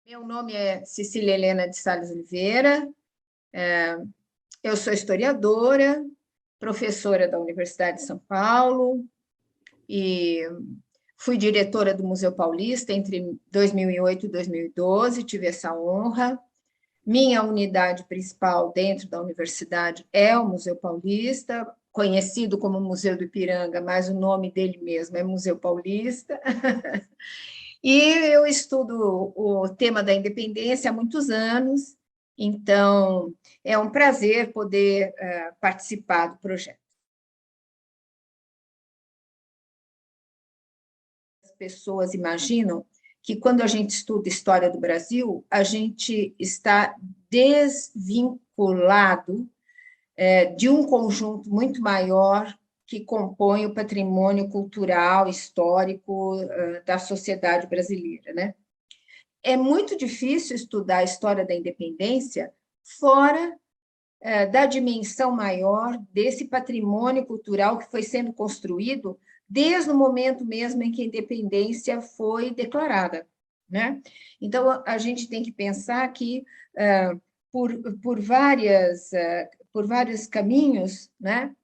Meu nome é Cecília Helena de Sales Oliveira, eu sou historiadora, professora da Universidade de São Paulo e fui diretora do Museu Paulista entre 2008 e 2012, tive essa honra. Minha unidade principal dentro da universidade é o Museu Paulista, conhecido como Museu do Ipiranga, mas o nome dele mesmo é Museu Paulista. E eu estudo o tema da independência há muitos anos, então é um prazer poder participar do projeto. As pessoas imaginam que quando a gente estuda história do Brasil, a gente está desvinculado de um conjunto muito maior que compõe o patrimônio cultural, histórico da sociedade brasileira, né? É muito difícil estudar a história da independência fora da dimensão maior desse patrimônio cultural que foi sendo construído desde o momento mesmo em que a independência foi declarada, né? Então, a gente tem que pensar que, por vários caminhos, né?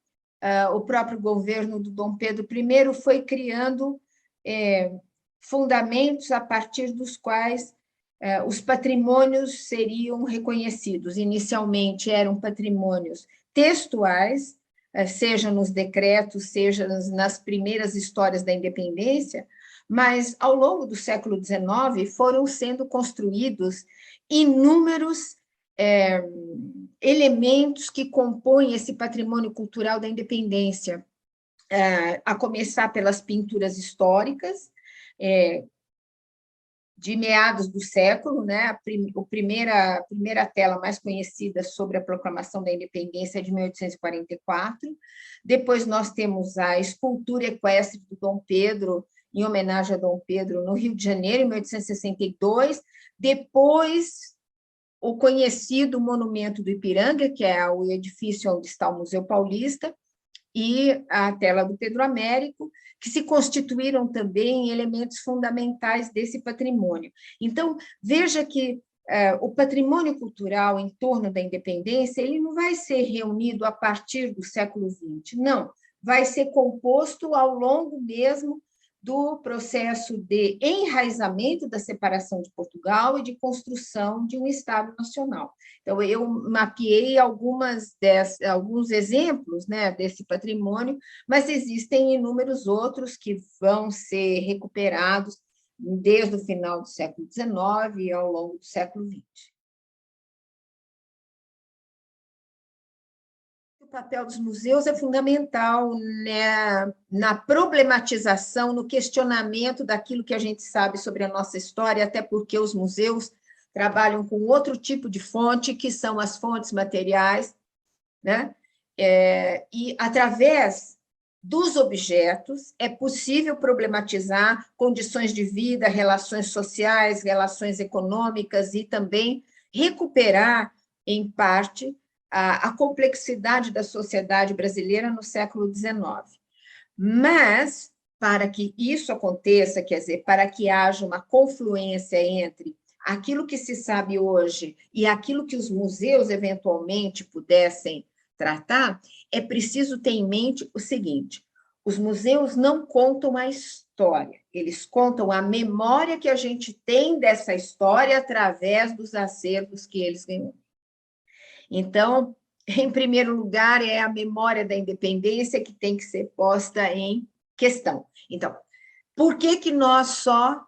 O próprio governo do Dom Pedro I foi criando fundamentos a partir dos quais os patrimônios seriam reconhecidos. Inicialmente eram patrimônios textuais, seja nos decretos, seja nas primeiras histórias da independência, mas ao longo do século XIX foram sendo construídos inúmeros elementos que compõem esse patrimônio cultural da independência, a começar pelas pinturas históricas, de meados do século, né? A primeira tela mais conhecida sobre a proclamação da independência é de 1844. Depois nós temos a escultura equestre do Dom Pedro, em homenagem a Dom Pedro, no Rio de Janeiro, em 1862. Depois, o conhecido Monumento do Ipiranga, que é o edifício onde está o Museu Paulista, e a tela do Pedro Américo, que se constituíram também elementos fundamentais desse patrimônio. Então, veja que o patrimônio cultural em torno da independência ele não vai ser reunido a partir do século XX, não, vai ser composto ao longo mesmo do processo de enraizamento da separação de Portugal e de construção de um Estado nacional. Então, eu mapeei alguns exemplos, né, desse patrimônio, mas existem inúmeros outros que vão ser recuperados desde o final do século XIX e ao longo do século XX. O papel dos museus é fundamental, né, na problematização, no questionamento daquilo que a gente sabe sobre a nossa história, até porque os museus trabalham com outro tipo de fonte, que são as fontes materiais, né? E, através dos objetos, é possível problematizar condições de vida, relações sociais, relações econômicas e também recuperar, em parte, a complexidade da sociedade brasileira no século XIX. Mas, para que isso aconteça, quer dizer, para que haja uma confluência entre aquilo que se sabe hoje e aquilo que os museus eventualmente pudessem tratar, é preciso ter em mente o seguinte: os museus não contam a história, eles contam a memória que a gente tem dessa história através dos acervos que eles ganham. Então, em primeiro lugar, é a memória da independência que tem que ser posta em questão. Então, por que nós só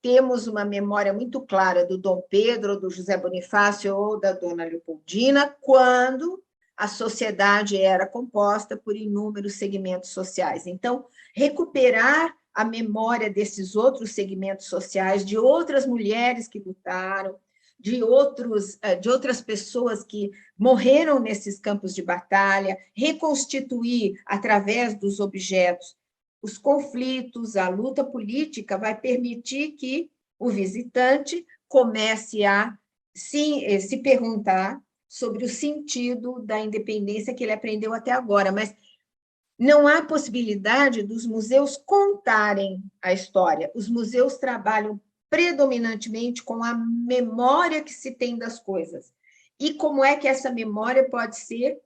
temos uma memória muito clara do Dom Pedro, do José Bonifácio ou da Dona Leopoldina, quando a sociedade era composta por inúmeros segmentos sociais? Então, recuperar a memória desses outros segmentos sociais, de outras mulheres que lutaram, de outras pessoas que morreram nesses campos de batalha, reconstituir, através dos objetos, os conflitos, a luta política, vai permitir que o visitante comece a se perguntar sobre o sentido da independência que ele aprendeu até agora, mas não há possibilidade dos museus contarem a história. Os museus trabalham predominantemente com a memória que se tem das coisas. E como é que essa memória pode ser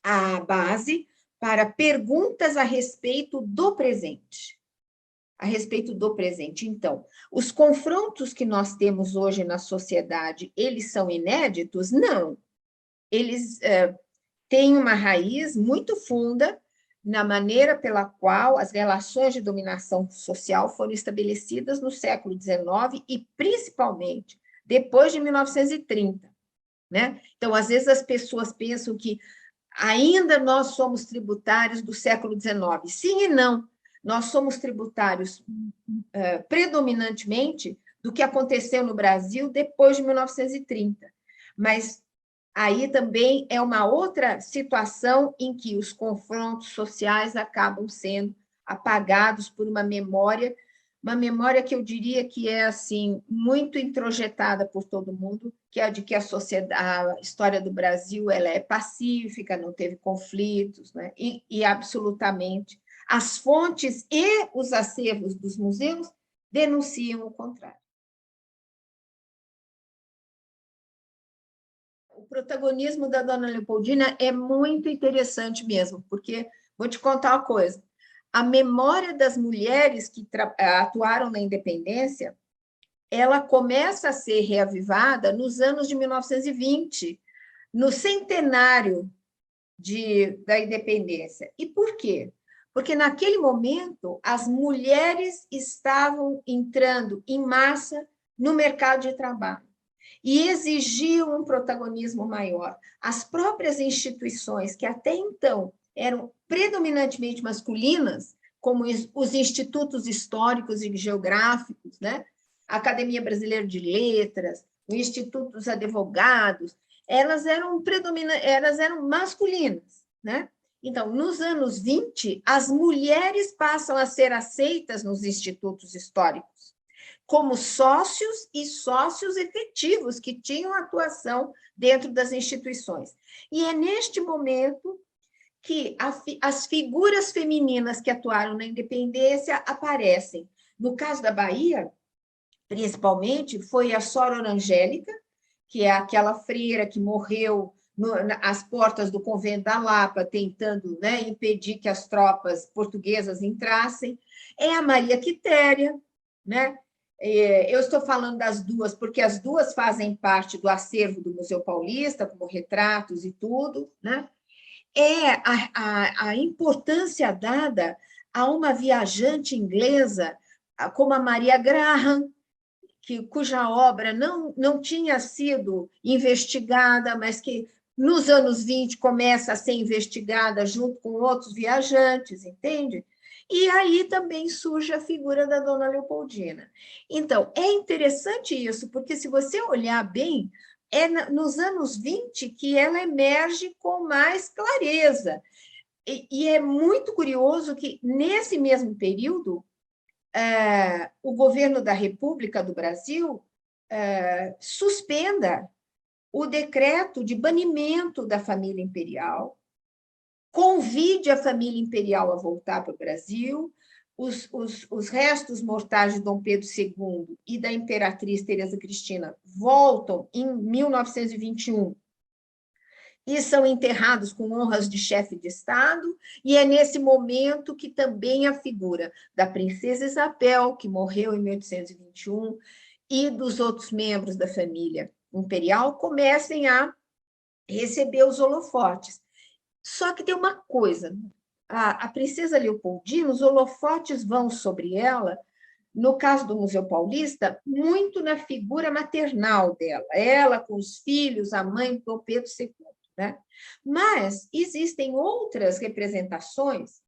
a base para perguntas a respeito do presente. A respeito do presente. Então, os confrontos que nós temos hoje na sociedade, eles são inéditos? Não. Eles têm uma raiz muito funda na maneira pela qual as relações de dominação social foram estabelecidas no século XIX e, principalmente, depois de 1930. Né? Então, às vezes, as pessoas pensam que ainda nós somos tributários do século XIX. Sim e não. Nós somos tributários predominantemente do que aconteceu no Brasil depois de 1930. Mas aí também é uma outra situação em que os confrontos sociais acabam sendo apagados por uma memória que eu diria que é assim muito introjetada por todo mundo, que é a de que a história do Brasil ela é pacífica, não teve conflitos, né? E absolutamente as fontes e os acervos dos museus denunciam o contrário. O protagonismo da Dona Leopoldina é muito interessante mesmo, porque vou te contar uma coisa. A memória das mulheres que atuaram na independência, ela começa a ser reavivada nos anos de 1920, no centenário da independência. E por quê? Porque, naquele momento, as mulheres estavam entrando em massa no mercado de trabalho e exigiam um protagonismo maior. As próprias instituições, que até então eram predominantemente masculinas, como os institutos históricos e geográficos, né? A Academia Brasileira de Letras, o Instituto dos Advogados, elas eram masculinas, né? Então, nos anos 20, as mulheres passam a ser aceitas nos institutos históricos como sócios e sócios efetivos que tinham atuação dentro das instituições. E é neste momento que as figuras femininas que atuaram na independência aparecem. No caso da Bahia, principalmente, foi a Sora Angélica, que é aquela freira que morreu às portas do convento da Lapa, tentando, né, impedir que as tropas portuguesas entrassem. É a Maria Quitéria, né? Eu estou falando das duas, porque as duas fazem parte do acervo do Museu Paulista, como retratos e tudo, né? É a importância dada a uma viajante inglesa como a Maria Graham, cuja obra não tinha sido investigada, mas que nos anos 20 começa a ser investigada junto com outros viajantes, entende? E aí também surge a figura da Dona Leopoldina. Então, é interessante isso, porque se você olhar bem, é nos anos 20 que ela emerge com mais clareza. E é muito curioso que, nesse mesmo período, o governo da República do Brasil suspenda o decreto de banimento da família imperial, convide a família imperial a voltar para o Brasil, os restos mortais de Dom Pedro II e da imperatriz Teresa Cristina voltam em 1921 e são enterrados com honras de chefe de Estado, e é nesse momento que também a figura da princesa Isabel, que morreu em 1821, e dos outros membros da família imperial comecem a receber os holofotes. Só que tem uma coisa, a princesa Leopoldina, os holofotes vão sobre ela, no caso do Museu Paulista, muito na figura maternal dela, ela com os filhos, a mãe Dom Pedro II. Né? Mas existem outras representações,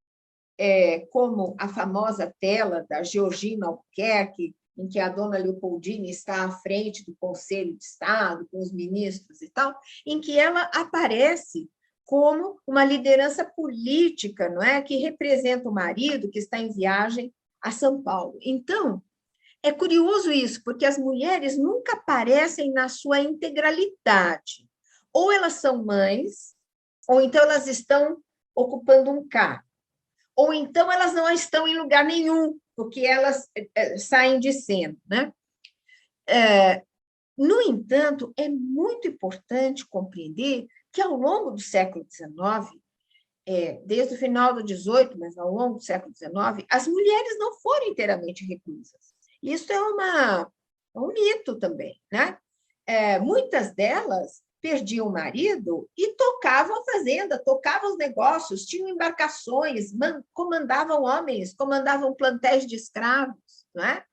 como a famosa tela da Georgina Albuquerque, em que a Dona Leopoldina está à frente do Conselho de Estado, com os ministros e tal, em que ela aparece como uma liderança política, não é, que representa o marido que está em viagem a São Paulo. Então, é curioso isso, porque as mulheres nunca aparecem na sua integralidade. Ou elas são mães, ou então elas estão ocupando um cargo, ou então elas não estão em lugar nenhum, porque elas saem de cena, né? No entanto, é muito importante compreender que, ao longo do século XIX, desde o final do XVIII, mas ao longo do século XIX, as mulheres não foram inteiramente reclusas. Isso é um mito também, né? Muitas delas perdiam o marido e tocavam a fazenda, tocavam os negócios, tinham embarcações, comandavam homens, comandavam plantéis de escravos, não é?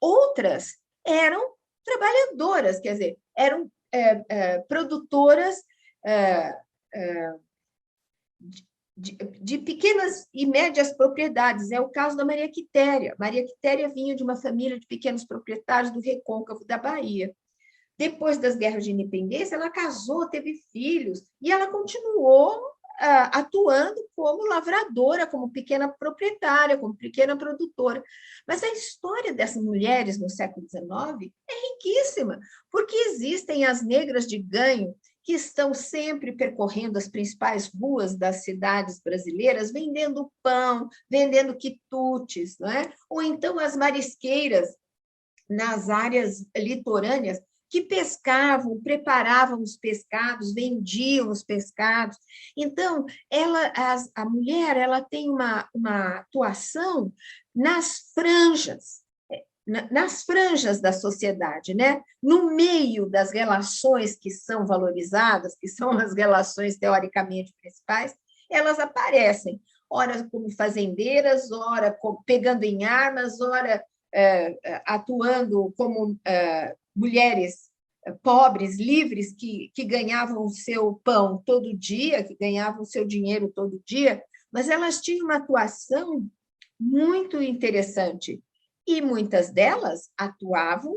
Outras eram trabalhadoras, quer dizer, eram produtoras de pequenas e médias propriedades. É o caso da Maria Quitéria. Maria Quitéria vinha de uma família de pequenos proprietários do recôncavo da Bahia. Depois das guerras de independência, ela casou, teve filhos, e ela continuou atuando como lavradora, como pequena proprietária, como pequena produtora. Mas a história dessas mulheres no século XIX é riquíssima, porque existem as negras de ganho que estão sempre percorrendo as principais ruas das cidades brasileiras, vendendo pão, vendendo quitutes, não é? Ou então as marisqueiras nas áreas litorâneas, que pescavam, preparavam os pescados, vendiam os pescados. Então, a mulher ela tem uma atuação nas franjas da sociedade, né? No meio das relações que são valorizadas, que são as relações teoricamente principais, elas aparecem, ora como fazendeiras, ora pegando em armas, ora atuando como mulheres pobres, livres, que ganhavam o seu pão todo dia, que ganhavam o seu dinheiro todo dia, mas elas tinham uma atuação muito interessante. E muitas delas atuavam,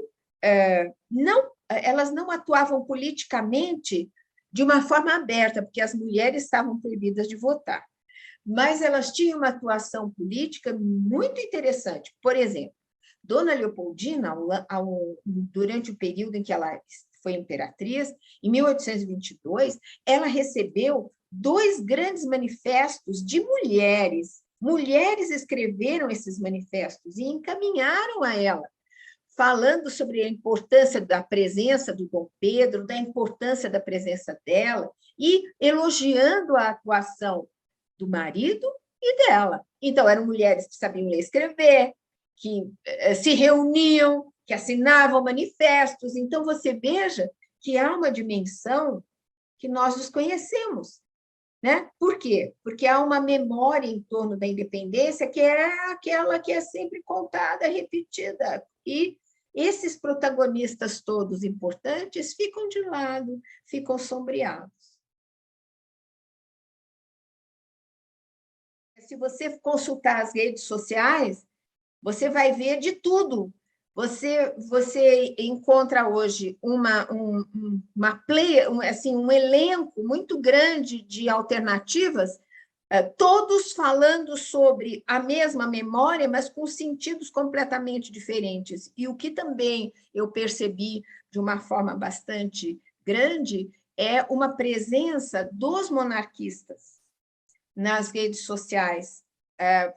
elas não atuavam politicamente de uma forma aberta, porque as mulheres estavam proibidas de votar, mas elas tinham uma atuação política muito interessante. Por exemplo, Dona Leopoldina, durante o período em que ela foi imperatriz, em 1822, ela recebeu 2 grandes manifestos de mulheres. Mulheres escreveram esses manifestos e encaminharam a ela, falando sobre a importância da presença do Dom Pedro, da importância da presença dela, e elogiando a atuação do marido e dela. Então, eram mulheres que sabiam ler e escrever, que se reuniam, que assinavam manifestos. Então, você veja que há uma dimensão que nós desconhecemos. Né? Por quê? Porque há uma memória em torno da independência que é aquela que é sempre contada, repetida. E esses protagonistas todos importantes ficam de lado, ficam sombreados. Se você consultar as redes sociais, você vai ver de tudo. Você encontra hoje um elenco muito grande de alternativas, todos falando sobre a mesma memória, mas com sentidos completamente diferentes. E o que também eu percebi de uma forma bastante grande é uma presença dos monarquistas nas redes sociais,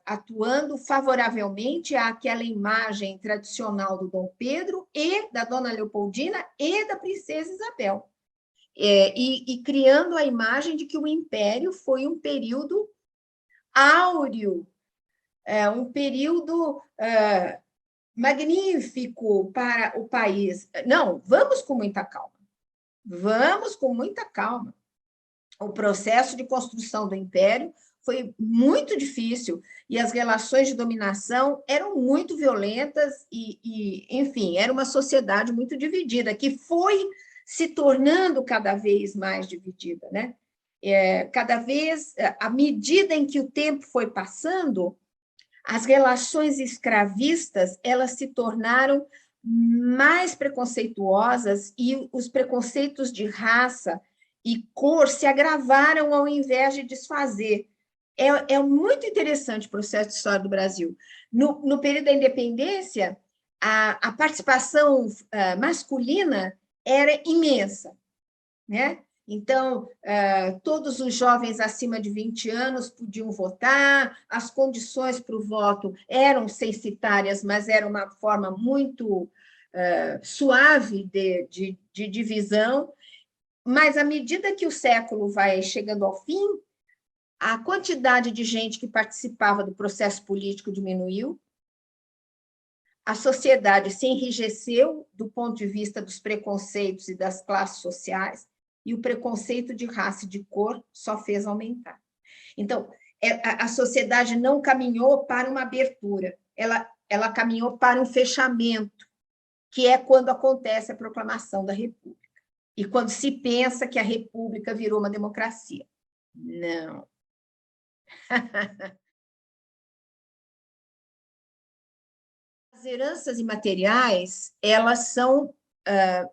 atuando favoravelmente àquela imagem tradicional do Dom Pedro e da Dona Leopoldina e da Princesa Isabel, e criando a imagem de que o Império foi um período áureo, um período magnífico para o país. Não, vamos com muita calma. Vamos com muita calma. O processo de construção do Império foi muito difícil e as relações de dominação eram muito violentas enfim, era uma sociedade muito dividida, que foi se tornando cada vez mais dividida, né? Cada vez, à medida em que o tempo foi passando, as relações escravistas elas se tornaram mais preconceituosas e os preconceitos de raça e cor se agravaram ao invés de desfazer. É muito interessante o processo de história do Brasil. No período da independência, a participação masculina era imensa, né? Então, todos os jovens acima de 20 anos podiam votar, as condições para o voto eram censitárias, mas era uma forma muito suave de divisão, mas, à medida que o século vai chegando ao fim, a quantidade de gente que participava do processo político diminuiu, a sociedade se enrijeceu do ponto de vista dos preconceitos e das classes sociais, e o preconceito de raça e de cor só fez aumentar. Então, a sociedade não caminhou para uma abertura, ela caminhou para um fechamento, que é quando acontece a proclamação da República. E quando se pensa que a República virou uma democracia. Não. As heranças imateriais, elas são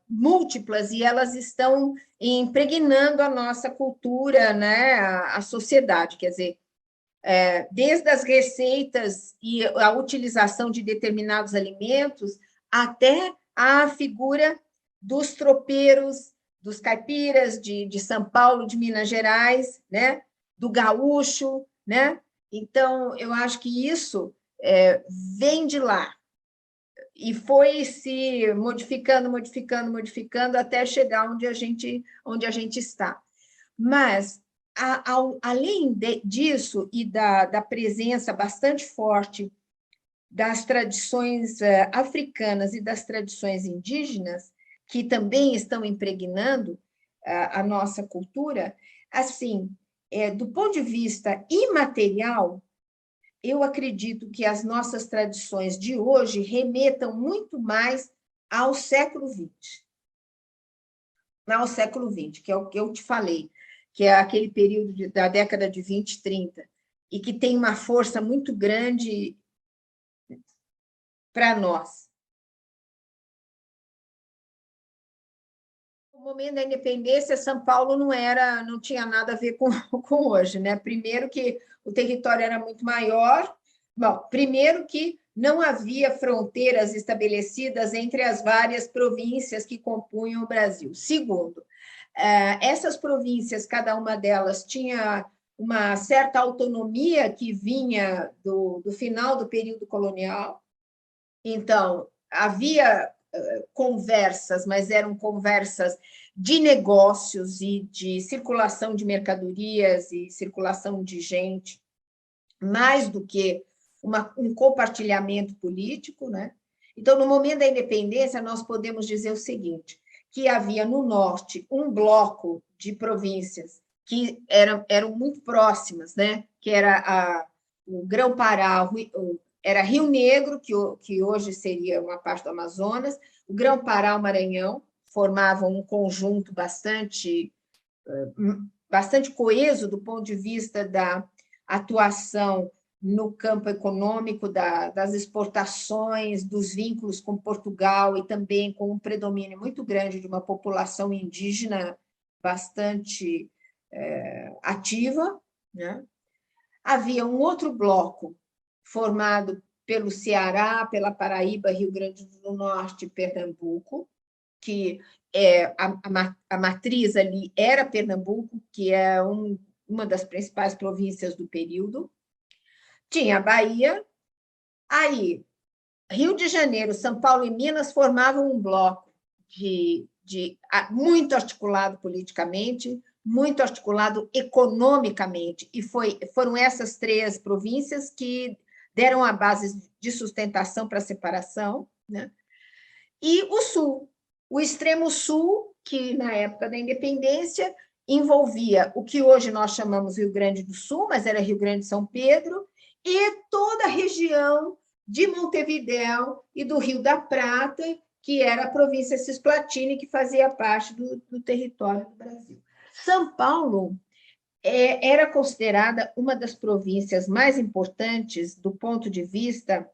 múltiplas e elas estão impregnando a nossa cultura, né, a sociedade, quer dizer, desde as receitas e a utilização de determinados alimentos até a figura dos tropeiros, dos caipiras de São Paulo, de Minas Gerais, né, do gaúcho, né? Então, eu acho que isso vem de lá, e foi se modificando, modificando, modificando, até chegar onde a gente está. Mas, além disso, e da presença bastante forte das tradições africanas e das tradições indígenas, que também estão impregnando a nossa cultura, assim, do ponto de vista imaterial, eu acredito que as nossas tradições de hoje remetam muito mais ao século XX. Ao século XX, que é o que eu te falei, que é aquele período da década de 20 e 30, e que tem uma força muito grande para nós. No momento da independência, São Paulo não tinha nada a ver com hoje, né? Primeiro que o território era muito maior. Bom, primeiro que não havia fronteiras estabelecidas entre as várias províncias que compunham o Brasil. Segundo, essas províncias, cada uma delas tinha uma certa autonomia que vinha do final do período colonial. Então, havia conversas, mas eram conversas de negócios e de circulação de mercadorias e circulação de gente, mais do que um compartilhamento político, né? Então, no momento da independência, nós podemos dizer o seguinte, que havia no norte um bloco de províncias que eram muito próximas, né? Que era o Grão-Pará, era Rio Negro, que hoje seria uma parte do Amazonas, o Grão-Pará, o Maranhão, formavam um conjunto bastante coeso do ponto de vista da atuação no campo econômico, das exportações, dos vínculos com Portugal e também com um predomínio muito grande de uma população indígena bastante ativa, né? Havia um outro bloco formado pelo Ceará, pela Paraíba, Rio Grande do Norte e Pernambuco, que a matriz ali era Pernambuco, que é uma das principais províncias do período. Tinha a Bahia, aí Rio de Janeiro, São Paulo e Minas formavam um bloco muito articulado politicamente, muito articulado economicamente, e foram essas 3 províncias que deram a base de sustentação para a separação, né? E o Sul, o extremo Sul, que na época da independência envolvia o que hoje nós chamamos Rio Grande do Sul, mas era Rio Grande de São Pedro, e toda a região de Montevidéu e do Rio da Prata, que era a província Cisplatina, que fazia parte do território do Brasil. São Paulo era considerada uma das províncias mais importantes do ponto de vista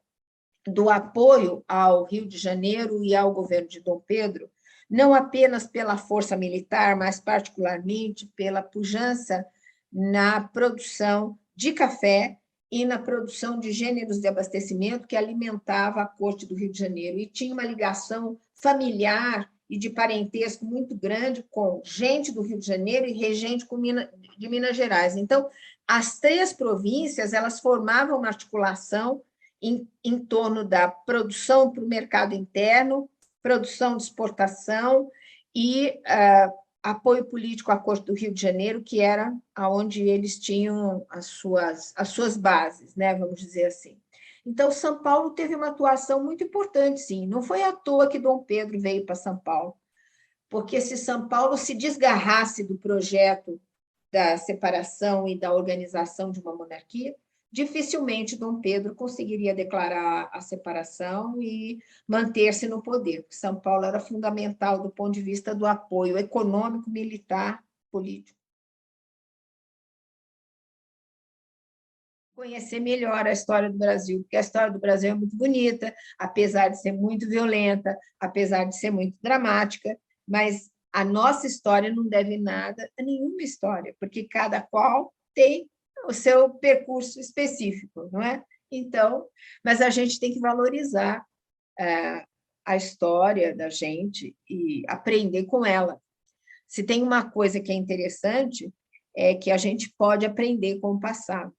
do apoio ao Rio de Janeiro e ao governo de Dom Pedro, não apenas pela força militar, mas particularmente pela pujança na produção de café e na produção de gêneros de abastecimento que alimentava a corte do Rio de Janeiro, e tinha uma ligação familiar e de parentesco muito grande com gente do Rio de Janeiro e regente de Minas Gerais. Então, as 3 províncias, elas formavam uma articulação em torno da produção para o mercado interno produção de exportação e apoio político à Corte do Rio de Janeiro, que era onde eles tinham as suas bases, né, vamos dizer assim. Então, São Paulo teve uma atuação muito importante, sim. Não foi à toa que Dom Pedro veio para São Paulo, porque se São Paulo se desgarrasse do projeto da separação e da organização de uma monarquia, dificilmente Dom Pedro conseguiria declarar a separação e manter-se no poder, porque São Paulo era fundamental do ponto de vista do apoio econômico, militar, político. Conhecer melhor a história do Brasil, porque a história do Brasil é muito bonita, apesar de ser muito violenta, apesar de ser muito dramática, mas a nossa história não deve nada a nenhuma história, porque cada qual tem o seu percurso específico, não é? Então, mas a gente tem que valorizar a história da gente e aprender com ela. Se tem uma coisa que é interessante, é que a gente pode aprender com o passado.